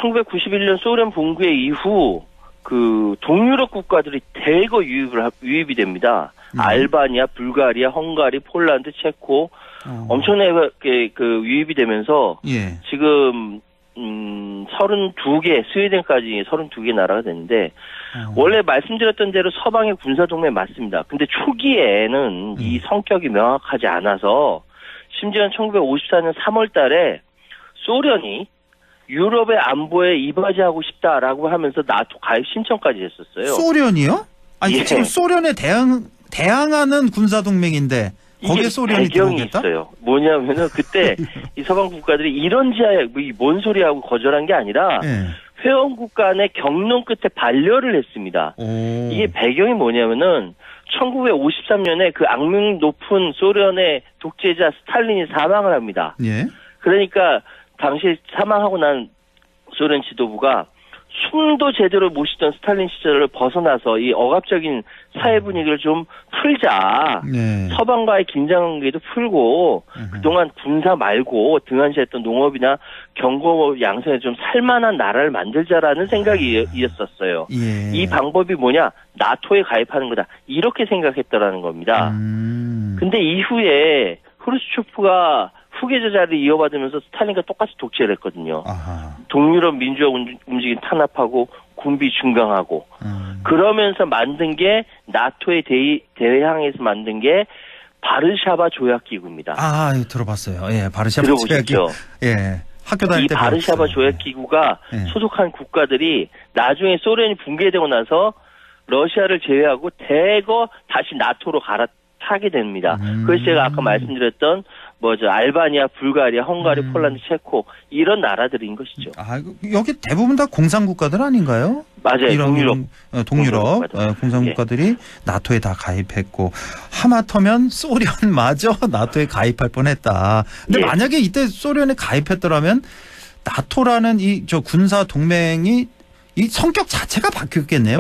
1991년 소련 붕괴 이후 그 동유럽 국가들이 대거 유입이 됩니다. 알바니아, 불가리아, 헝가리, 폴란드, 체코 엄청나게 그 유입이 되면서 지금 32개, 스웨덴까지 32개 나라가 됐는데 원래 말씀드렸던 대로 서방의 군사동맹 맞습니다. 근데 초기에는 이 성격이 명확하지 않아서 심지어는 1954년 3월 달에 소련이 유럽의 안보에 이바지하고 싶다라고 하면서 나토 가입 신청까지 했었어요. 소련이요? 아니 지금 소련에 대항하는 군사동맹인데 거기에 소련이 배경이 들어오겠다? 있어요. 뭐냐면은 그때 이 서방 국가들이 이런 지하에 뭔 소리하고 거절한 게 아니라 회원국 간의 경론 끝에 반려를 했습니다. 이게 배경이 뭐냐면은 1953년에 그 악명 높은 소련의 독재자 스탈린이 사망을 합니다. 그러니까 당시 사망하고 난 소련 지도부가 숨도 제대로 못 쉬던 스탈린 시절을 벗어나서 이 억압적인 사회 분위기를 좀 풀자. 서방과의 긴장관계도 풀고 그동안 군사 말고 등한시했던 농업이나 경공업 양성에 좀 살만한 나라를 만들자라는 생각이었었어요. 이 방법이 뭐냐? 나토에 가입하는 거다. 이렇게 생각했더라는 겁니다. 근데 이후에 후르츠초프가 후계자 자리를 이어받으면서 스탈린과 똑같이 독재를 했거든요. 동유럽 민주화 움직임 탄압하고 군비 중강하고 그러면서 만든 게 나토에 대항해서 만든 게 바르샤바 조약기구입니다. 들어봤어요. 예, 바르샤바 들어보셨죠? 조약기. 예. 학교 다닐 때 바르샤바 조약 기구가 네. 소속한 국가들이 나중에 소련이 붕괴되고 나서 러시아를 제외하고 대거 다시 나토로 갈아타게 됩니다. 그래서 제가 아까 말씀드렸던 알바니아, 불가리아, 헝가리, 폴란드, 체코 이런 나라들인 것이죠. 아, 여기 대부분 다 공산국가들 아닌가요? 맞아요. 동유럽 공산국가들이 나토에 다 가입했고 하마터면 소련마저 나토에 가입할 뻔했다. 근데 만약에 이때 소련에 가입했더라면 나토라는 이 군사 동맹이 이 성격 자체가 바뀌었겠네요.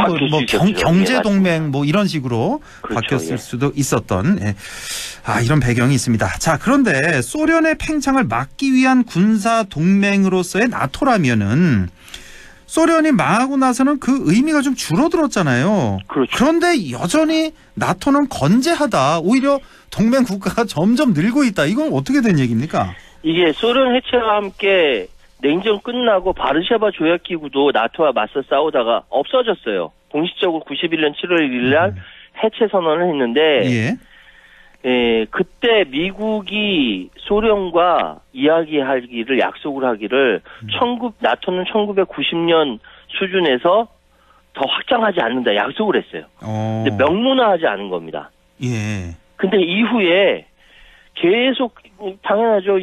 경제 동맹 이런 식으로 바뀌었을 수도 있었던 이런 배경이 있습니다. 자, 그런데 소련의 팽창을 막기 위한 군사 동맹으로서의 나토라면은 소련이 망하고 나서는 그 의미가 좀 줄어들었잖아요. 그렇죠. 그런데 여전히 나토는 건재하다. 오히려 동맹 국가가 점점 늘고 있다. 이건 어떻게 된 얘기입니까? 이게 소련 해체와 함께 냉전 끝나고 바르샤바 조약기구도 나토와 맞서 싸우다가 없어졌어요. 공식적으로 91년 7월 1일 날 해체 선언을 했는데 그때 미국이 소련과 이야기하기를 약속을 하기를 나토는 1990년 수준에서 더 확장하지 않는다 약속을 했어요. 근데 명문화하지 않은 겁니다. 예. 근데 이후에 계속 당연하죠.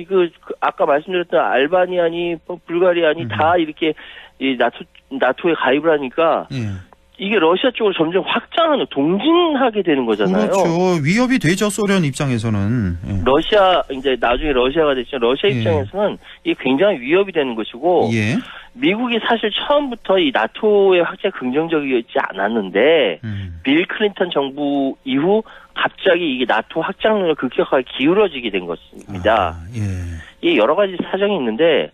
아까 말씀드렸던 알바니아니 불가리아니 다 이렇게 이 나토에 가입을 하니까 이게 러시아 쪽으로 점점 확장하는 동진하게 되는 거잖아요. 그렇죠. 위협이 되죠. 소련 입장에서는. 러시아 이제 나중에 러시아가 됐지만 러시아 입장에서는 이게 굉장히 위협이 되는 것이고 미국이 사실 처음부터 이 나토의 확장에 긍정적이지 않았는데 빌 클린턴 정부 이후 갑자기 이게 나토 확장률을 급격하게 기울어지게 된 것입니다. 이게 여러 가지 사정이 있는데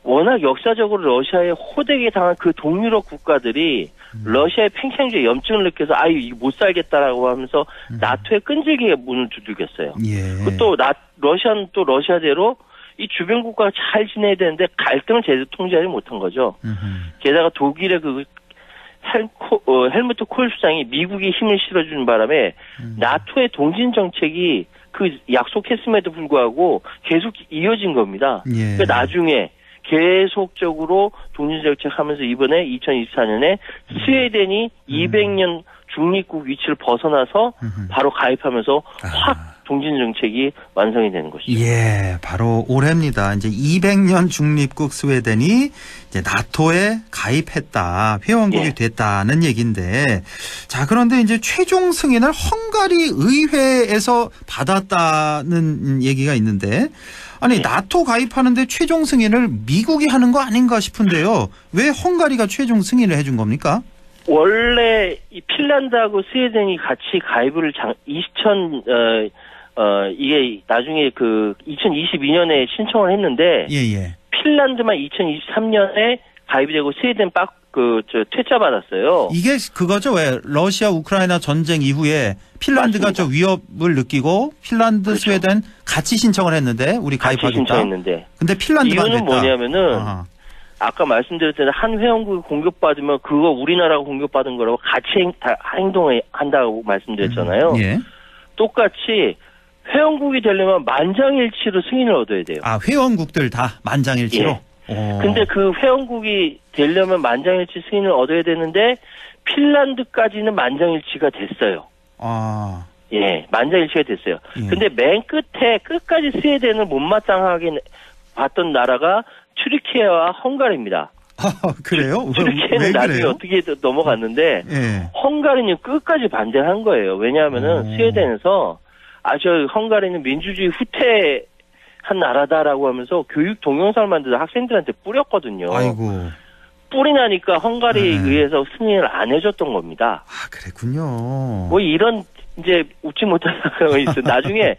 워낙 역사적으로 러시아에 호되게 당한 그 동유럽 국가들이 러시아의 팽창주의 염증을 느껴서 이거 못 살겠다라고 하면서 나토에 끈질기게 문을 두들겼어요. 또 러시아는 또 러시아대로 이 주변 국가가 잘 지내야 되는데 갈등을 제대로 통제하지 못한 거죠. 게다가 독일의 헬무트 콜 수장이 미국이 힘을 실어주는 바람에 나토의 동진 정책이 약속했음에도 불구하고 계속 이어진 겁니다. 그러니까 나중에 계속적으로 동진 정책하면서 이번에 2024년에 스웨덴이 200년 중립국 위치를 벗어나서 바로 가입하면서 확 동진 정책이 완성이 되는 것이죠. 바로 올해입니다. 이제 200년 중립국 스웨덴이 이제 나토에 가입했다, 회원국이 됐다는 얘기인데, 자, 그런데 이제 최종 승인을 헝가리 의회에서 받았다는 얘기가 있는데, 아니 나토 가입하는데 최종 승인을 미국이 하는 거 아닌가 싶은데요. 왜 헝가리가 최종 승인을 해준 겁니까? 원래 이 핀란드하고 스웨덴이 같이 가입을 이게 나중에 2022년에 신청을 했는데 핀란드만 2023년에 가입이 되고 스웨덴 퇴짜 받았어요. 이게 그거죠. 왜 러시아 우크라이나 전쟁 이후에 핀란드가 저 위협을 느끼고 핀란드 스웨덴 같이 신청을 했는데 우리 가입하겠다. 신청했는데. 근데 핀란드가 이유는 뭐냐면은 아까 말씀드렸던 한 회원국이 공격받으면 그거 우리나라가 공격받은 거라고 같이 행동을 한다고 말씀드렸잖아요. 똑같이 회원국이 되려면 만장일치로 승인을 얻어야 돼요. 회원국들 다 만장일치로? 근데 그 회원국이 되려면 만장일치 승인을 얻어야 되는데 핀란드까지는 만장일치가 됐어요. 만장일치가 됐어요. 근데 맨 끝까지 스웨덴을 못마땅하게 봤던 나라가 튀르키예와 헝가리입니다. 그래요? 튀르키예는 나중에 어떻게 넘어갔는데 헝가리는 끝까지 반대한 거예요. 왜냐하면은 스웨덴에서 헝가리는 민주주의 후퇴한 나라다라고 하면서 교육 동영상을 만들어서 학생들한테 뿌렸거든요. 뿌리 나니까 헝가리에 의해서 승인을 안 해줬던 겁니다. 그랬군요. 이런 이제 웃지 못할 상황이 있어요. 나중에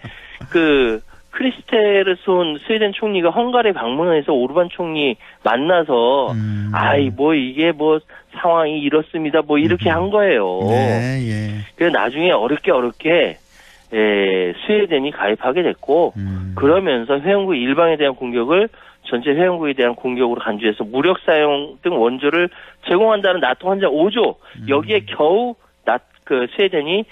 크리스테르손 스웨덴 총리가 헝가리 방문해서 오르반 총리 만나서 이게 상황이 이렇습니다. 이렇게 한 거예요. 그래서 나중에 어렵게 스웨덴이 가입하게 됐고 그러면서 회원국 일방에 대한 공격을 전체 회원국에 대한 공격으로 간주해서 무력 사용 등 원조를 제공한다는 나토 헌장 5조 여기에 겨우 스웨덴이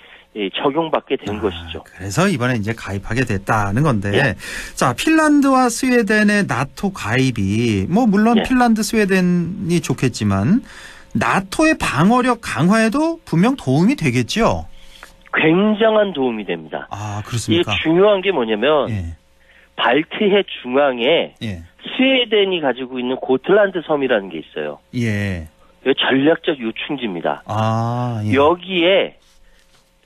적용받게 된 것이죠. 그래서 이번에 이제 가입하게 됐다는 건데, 자, 핀란드와 스웨덴의 나토 가입이 뭐 물론 핀란드, 스웨덴이 좋겠지만 나토의 방어력 강화에도 분명 도움이 되겠죠. 굉장한 도움이 됩니다. 아, 그렇습니까? 이게 중요한 게 뭐냐면 발트해 중앙에 스웨덴이 가지고 있는 고틀란드 섬이라는 게 있어요. 예. 전략적 요충지입니다. 아, 예. 여기에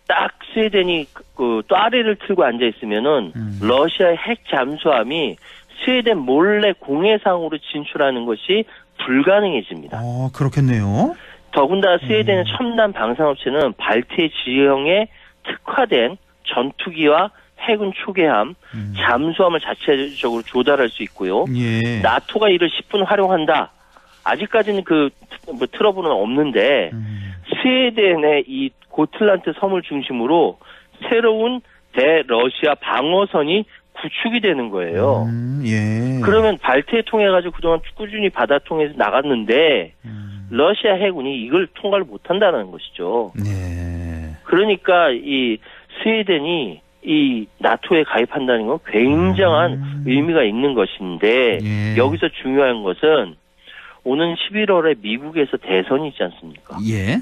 딱 스웨덴이 또 아래를 틀고 앉아 있으면은 러시아의 핵 잠수함이 스웨덴 몰래 공해상으로 진출하는 것이 불가능해집니다. 그렇겠네요. 더군다나 스웨덴의 첨단 방산업체는 발트해 지형에 특화된 전투기와 해군 초계함, 잠수함을 자체적으로 조달할 수 있고요. 예. 나토가 이를 10분 활용한다. 아직까지는 트러블은 없는데 스웨덴의 이 고틀란드 섬을 중심으로 새로운 대러시아 방어선이 구축이 되는 거예요. 예. 그러면 발트해 통해 가지고 그동안 꾸준히 바다 통해서 나갔는데 러시아 해군이 이걸 통과를 못한다는 것이죠. 예. 그러니까 이 스웨덴이 이 나토에 가입한다는 건 굉장한 의미가 있는 것인데 여기서 중요한 것은 오는 11월에 미국에서 대선이 있지 않습니까? 예.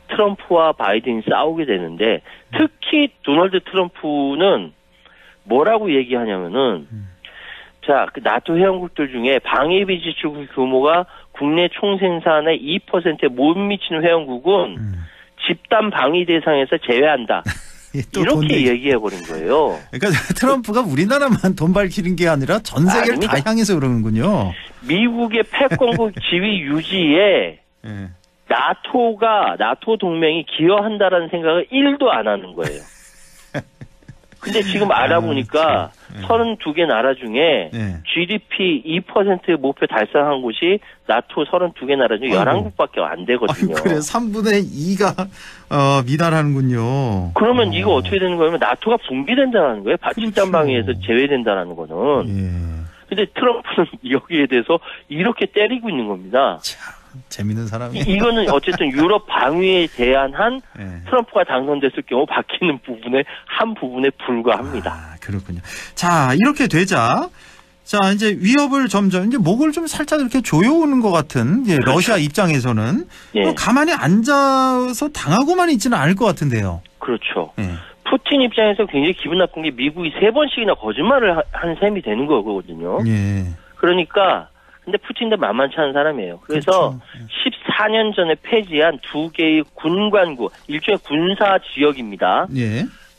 트럼프와 바이든이 싸우게 되는데 특히 도널드 트럼프는 뭐라고 얘기하냐면은 자, 그 나토 회원국들 중에 방위비 지출 규모가 국내 총생산의 2%에 못 미치는 회원국은 집단 방위 대상에서 제외한다. 이렇게 얘기해버린 거예요. 그러니까 트럼프가 우리나라만 돈 밝히는 게 아니라 전 세계를 다 향해서 그러는군요. 미국의 패권국 지위 유지에 나토 동맹이 기여한다라는 생각을 1도 안 하는 거예요. 근데 지금 알아보니까 32개 나라 중에 GDP 2%의 목표 달성한 곳이 나토 32개 나라 중에 11국밖에 안 되거든요. 그래, 3분의 2가 미달하는군요. 그러면 이거 어떻게 되는 거냐면 나토가 붕괴된다는 거예요. 집단 방위에서 제외된다는 거는. 근데 트럼프는 여기에 대해서 이렇게 때리고 있는 겁니다. 참 재밌는 사람이에요. 이거는 어쨌든 유럽 방위에 대한 한 트럼프가 당선됐을 경우 바뀌는 부분의 한 부분에 불과합니다. 아, 그렇군요. 자, 이렇게 되자. 자, 이제 위협을 점점 이제 목을 좀 살짝 이렇게 조여오는 것 같은 러시아 입장에서는 가만히 앉아서 당하고만 있지는 않을 것 같은데요. 그렇죠. 푸틴 입장에서 굉장히 기분 나쁜 게 미국이 3번씩이나 거짓말을 한 셈이 되는 거거든요. 그러니까 근데 푸틴도 만만치 않은 사람이에요. 그래서 14년 전에 폐지한 2개의 군관구, 일종의 군사 지역입니다.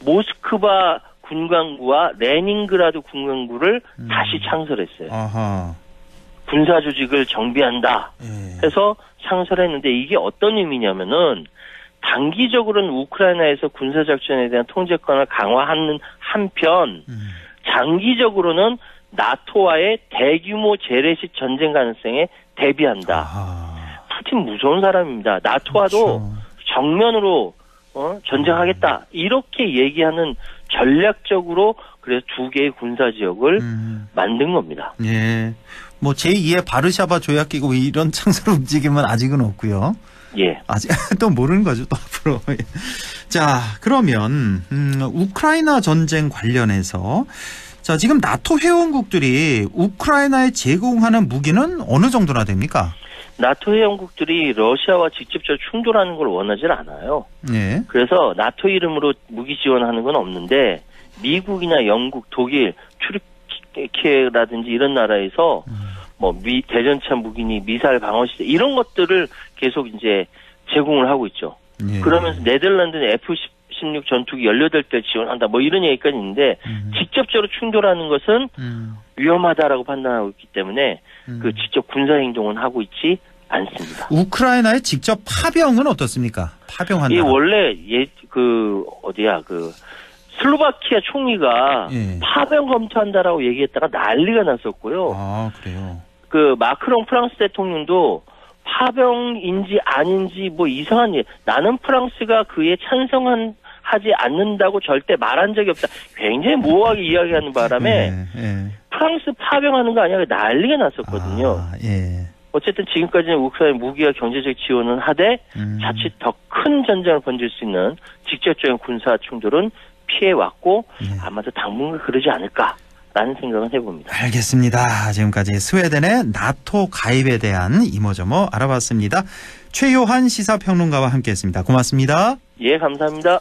모스크바 군관구와 레닌그라드 군관구를 다시 창설했어요. 군사 조직을 정비한다 해서 창설했는데 이게 어떤 의미냐면은 단기적으로는 우크라이나에서 군사작전에 대한 통제권을 강화하는 한편 장기적으로는 나토와의 대규모 재래식 전쟁 가능성에 대비한다. 푸틴 무서운 사람입니다. 나토와도 정면으로 전쟁하겠다. 이렇게 얘기하는 전략적으로 그래서 2개의 군사 지역을 만든 겁니다. 예. 뭐 제2의 바르샤바 조약기구 이런 창설 움직임은 아직은 없고요. 아직 또 모르는 거죠, 또 앞으로. 자, 그러면 우크라이나 전쟁 관련해서 자, 지금 나토 회원국들이 우크라이나에 제공하는 무기는 어느 정도나 됩니까? 나토 회원국들이 러시아와 직접적으로 충돌하는 걸 원하지 않아요. 그래서 나토 이름으로 무기 지원하는 건 없는데 미국이나 영국, 독일, 튀르키예라든지 이런 나라에서 뭐 대전차 무기니 미사일 방어시설 이런 것들을 계속 이제 제공을 하고 있죠. 그러면서 네덜란드는 F-16 전투기 18대 지원한다 뭐 이런 얘기까지 있는데 직접적으로 충돌하는 것은 위험하다라고 판단하고 있기 때문에 그 직접 군사 행동은 하고 있지 않습니다. 우크라이나의 직접 파병은 어떻습니까? 파병한다. 이 원래 슬로바키아 총리가 파병 검토한다라고 얘기했다가 난리가 났었고요. 아, 그래요. 그 마크롱 프랑스 대통령도 파병인지 아닌지 뭐 이상한 일. 나는 프랑스가 그에 찬성하지 않는다고 절대 말한 적이 없다. 굉장히 모호하게 이야기하는 바람에 프랑스 파병하는 거 아니야 난리가 났었거든요. 어쨌든 지금까지는 우크라이나 무기와 경제적 지원은 하되 자칫 더 큰 전쟁을 번질 수 있는 직접적인 군사 충돌은 피해왔고 아마도 당분간 그러지 않을까라는 생각은 해봅니다. 알겠습니다. 지금까지 스웨덴의 나토 가입에 대한 이모저모 알아봤습니다. 최요한 시사평론가와 함께했습니다. 고맙습니다. 예, 감사합니다.